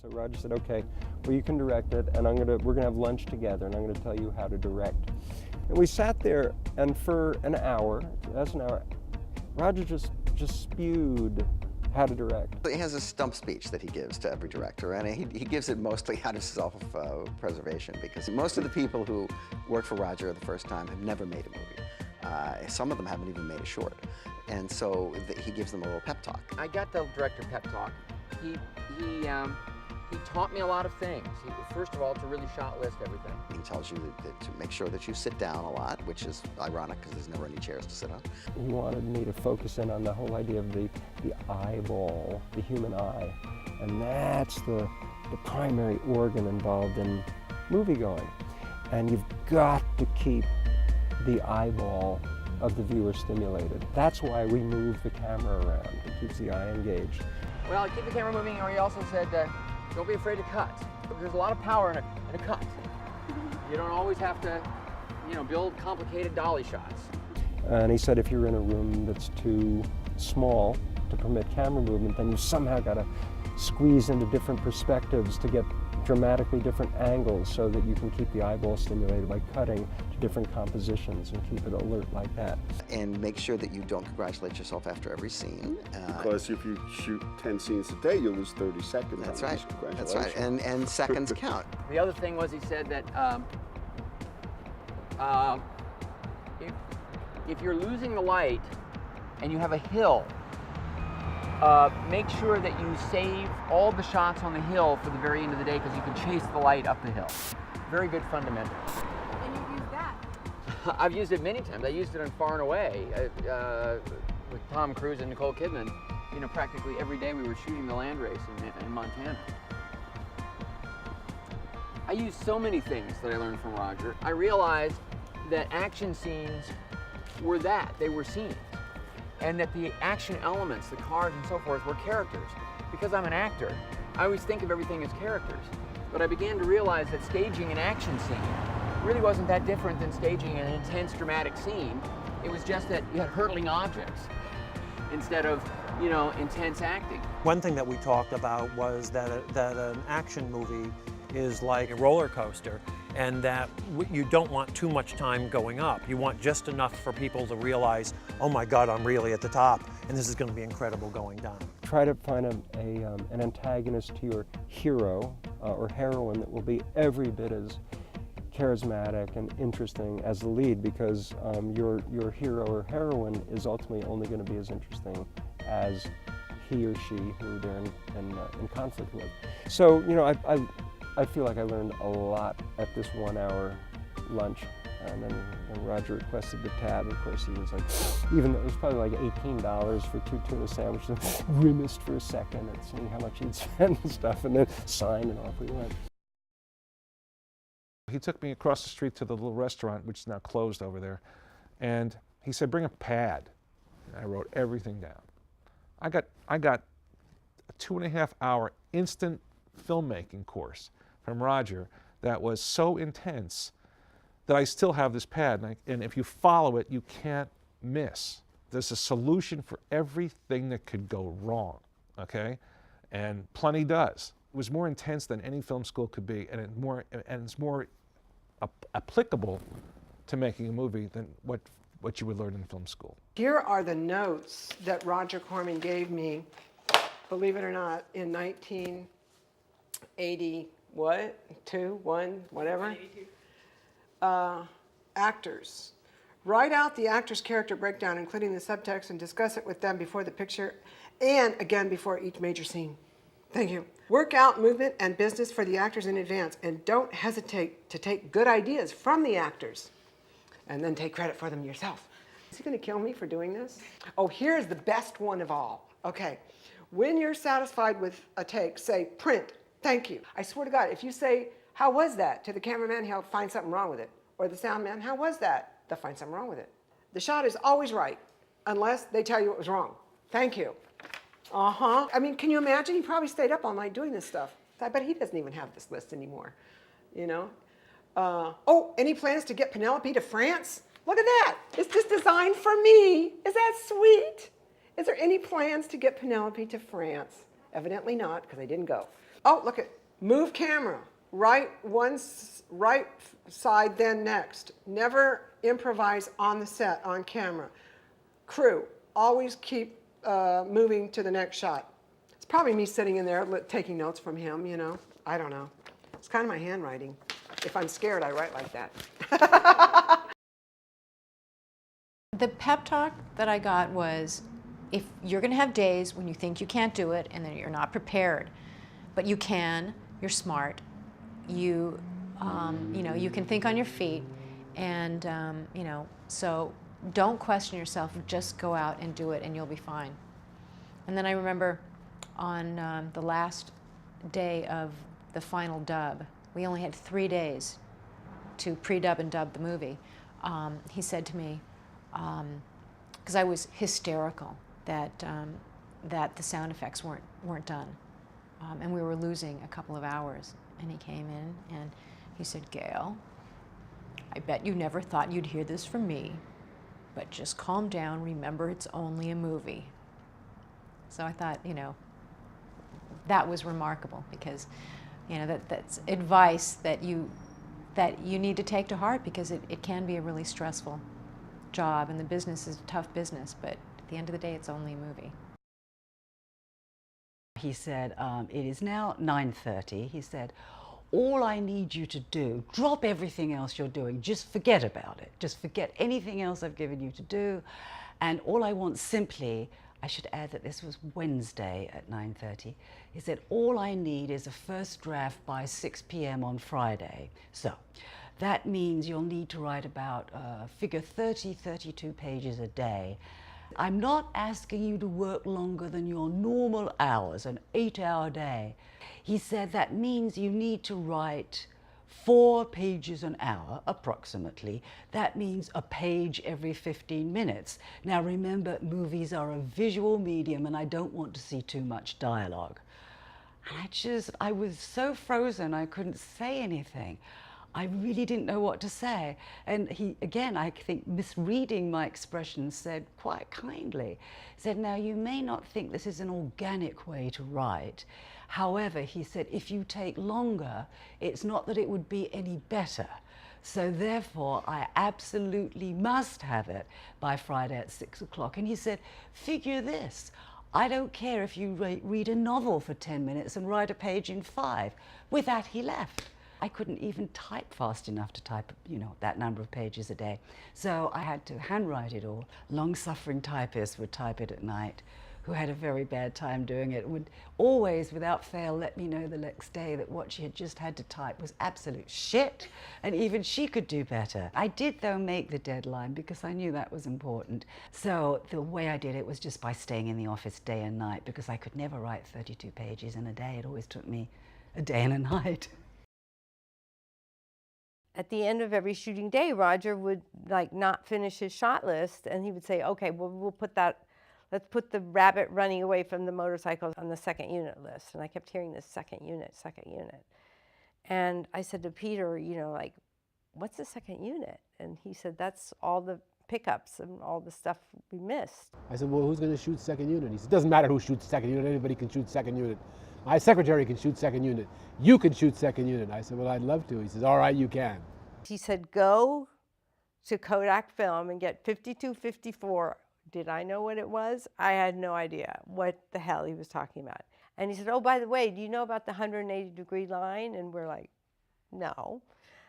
So Roger said, okay, well, you can direct it, and we're gonna have lunch together, and I'm gonna tell you how to direct. And we sat there, and for an hour, Roger just spewed how to direct. He has a stump speech that he gives to every director, and he gives it mostly out of self-preservation, because most of the people who work for Roger the first time have never made a movie. Some of them haven't even made a short. And so he gives them a little pep talk. I got the director pep talk. He taught me a lot of things. First of all, to really shot list everything. He tells you to make sure that you sit down a lot, which is ironic because there's never any chairs to sit on. He wanted me to focus in on the whole idea of the eyeball, the human eye. And that's the primary organ involved in moviegoing. And you've got to keep the eyeball of the viewer stimulated. That's why we move the camera around. It keeps the eye engaged. Well, keep the camera moving, or he also said, don't be afraid to cut. There's a lot of power in a cut. You don't always have to, build complicated dolly shots. And he said if you're in a room that's too small to permit camera movement, then you somehow got to squeeze into different perspectives to get dramatically different angles so that you can keep the eyeball stimulated by cutting to different compositions and keep it alert like that. And make sure that you don't congratulate yourself after every scene. Because if you shoot 10 scenes a day, you lose 30 seconds. That's right. That's right. And seconds count. The other thing was he said that if you're losing the light and you have a hill, make sure that you save all the shots on the hill for the very end of the day, because you can chase the light up the hill. Very good fundamental. And you've used that? I've used it many times. I used it on Far and Away with Tom Cruise and Nicole Kidman. Practically every day we were shooting the land race in Montana. I used so many things that I learned from Roger. I realized that action scenes were they were scenes. And that the action elements, the cars and so forth, were characters. Because I'm an actor, I always think of everything as characters. But I began to realize that staging an action scene really wasn't that different than staging an intense dramatic scene. It was just that you had hurtling objects instead of, intense acting. One thing that we talked about was that an action movie is like a roller coaster, and that you don't want too much time going up. You want just enough for people to realize, oh my God, I'm really at the top, and this is going to be incredible going down. Try to find an antagonist to your hero or heroine that will be every bit as charismatic and interesting as the lead, because your hero or heroine is ultimately only going to be as interesting as he or she who they're in conflict with. So, I feel like I learned a lot at this 1 hour lunch. And then when Roger requested the tab, of course, he was like, even though it was probably like $18 for 2 tuna sandwiches, grimaced for a second and seeing how much he'd spend and stuff, and then signed and off we went. He took me across the street to the little restaurant, which is now closed over there, and he said, bring a pad. And I wrote everything down. I got a 2.5 hour instant filmmaking course from Roger that was so intense that I still have this pad, and if you follow it, you can't miss. There's a solution for everything that could go wrong, okay? And plenty does. It was more intense than any film school could be, and it's more applicable to making a movie than what you would learn in film school. Here are the notes that Roger Corman gave me, believe it or not, in 1980, what? 2, 1, whatever? Actors. Write out the actor's character breakdown, including the subtext, and discuss it with them before the picture and again before each major scene. Thank you. Work out movement and business for the actors in advance, and don't hesitate to take good ideas from the actors and then take credit for them yourself. Is he going to kill me for doing this? Oh, here's the best one of all. Okay. When you're satisfied with a take, say, print, thank you. I swear to God, if you say, how was that? To the cameraman, he'll find something wrong with it. Or the sound man, how was that? They'll find something wrong with it. The shot is always right, unless they tell you it was wrong. Thank you. Uh-huh. I mean, can you imagine? He probably stayed up all night doing this stuff. I bet he doesn't even have this list anymore, Oh, any plans to get Penelope to France? Look at that. It's just designed for me. Is that sweet? Is there any plans to get Penelope to France? Evidently not, because I didn't go. Oh, look at, move camera. Right right side, then next. Never improvise on the set, on camera. Crew, always keep moving to the next shot. It's probably me sitting in there taking notes from him, you know. I don't know. It's kind of my handwriting. If I'm scared, I write like that. The pep talk that I got was, if you're going to have days when you think you can't do it and then you're not prepared, but you can, you're smart, you know, you can think on your feet, and you know, so don't question yourself, just go out and do it and you'll be fine. And then I remember on the last day of the final dub, we only had 3 days to pre-dub and dub the movie. He said to me, because I was hysterical that the sound effects weren't done, and we were losing a couple of hours. And he came in and he said, "Gale, I bet you never thought you'd hear this from me, but just calm down. Remember, it's only a movie." So I thought, you know, that was remarkable, because, you know, that's advice that you need to take to heart, because it can be a really stressful job, and the business is a tough business, but at the end of the day, it's only a movie. He said, it is now 9:30. He said, all I need you to do, drop everything else you're doing, just forget about it. Just forget anything else I've given you to do. And all I want simply, I should add that this was Wednesday at 9:30. He said, all I need is a first draft by 6 p.m. on Friday. So that means you'll need to write about, figure 30, 32 pages a day. I'm not asking you to work longer than your normal hours, an 8-hour day. He said that means you need to write 4 pages an hour, approximately. That means a page every 15 minutes. Now remember, movies are a visual medium, and I don't want to see too much dialogue. And I was so frozen, I couldn't say anything. I really didn't know what to say. And he, again, I think misreading my expression, said quite kindly, said, now you may not think this is an organic way to write. However, he said, if you take longer, it's not that it would be any better. So therefore, I absolutely must have it by Friday at 6 o'clock. And he said, figure this. I don't care if you read a novel for 10 minutes and write a page in 5. With that, he left. I couldn't even type fast enough to type, you know, that number of pages a day. So I had to handwrite it all. Long-suffering typists would type it at night, who had a very bad time doing it, would always, without fail, let me know the next day that what she had just had to type was absolute shit, and even she could do better. I did, though, make the deadline, because I knew that was important. So the way I did it was just by staying in the office day and night, because I could never write 32 pages in a day. It always took me a day and a night. At the end of every shooting day, Roger would not finish his shot list, and he would say, okay, well, let's put the rabbit running away from the motorcycle on the second unit list. And I kept hearing this second unit. And I said to Peter, you know, what's the second unit? And he said, that's all the pickups and all the stuff we missed. I said, well, who's going to shoot second unit? He said, it doesn't matter who shoots second unit, anybody can shoot second unit. My secretary can shoot second unit. You can shoot second unit. I said, well, I'd love to. He says, all right, you can. He said, go to Kodak Film and get 5254. Did I know what it was? I had no idea what the hell he was talking about. And he said, oh, by the way, do you know about the 180-degree line? And we're like, no.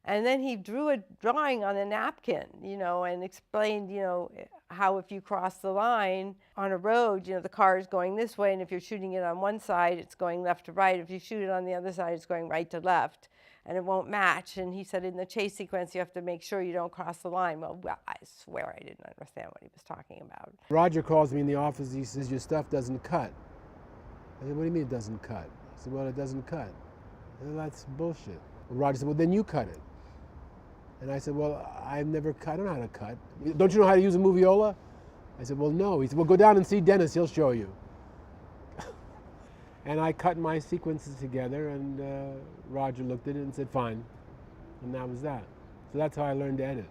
And then he drew a drawing on a napkin, you know, and explained, you know, how if you cross the line on a road, you know, the car is going this way, and if you're shooting it on one side, it's going left to right. If you shoot it on the other side, it's going right to left, and it won't match. And he said in the chase sequence, you have to make sure you don't cross the line. Well, I swear I didn't understand what he was talking about. Roger calls me in the office. He says, your stuff doesn't cut. I said, what do you mean it doesn't cut? He said, well, it doesn't cut. Well, that's bullshit. Well, Roger said, well, then you cut it. And I said, well, I've never cut. I don't know how to cut. Don't you know how to use a moviola? I said, well, no. He said, well, go down and see Dennis. He'll show you. And I cut my sequences together, and Roger looked at it and said, fine. And that was that. So that's how I learned to edit.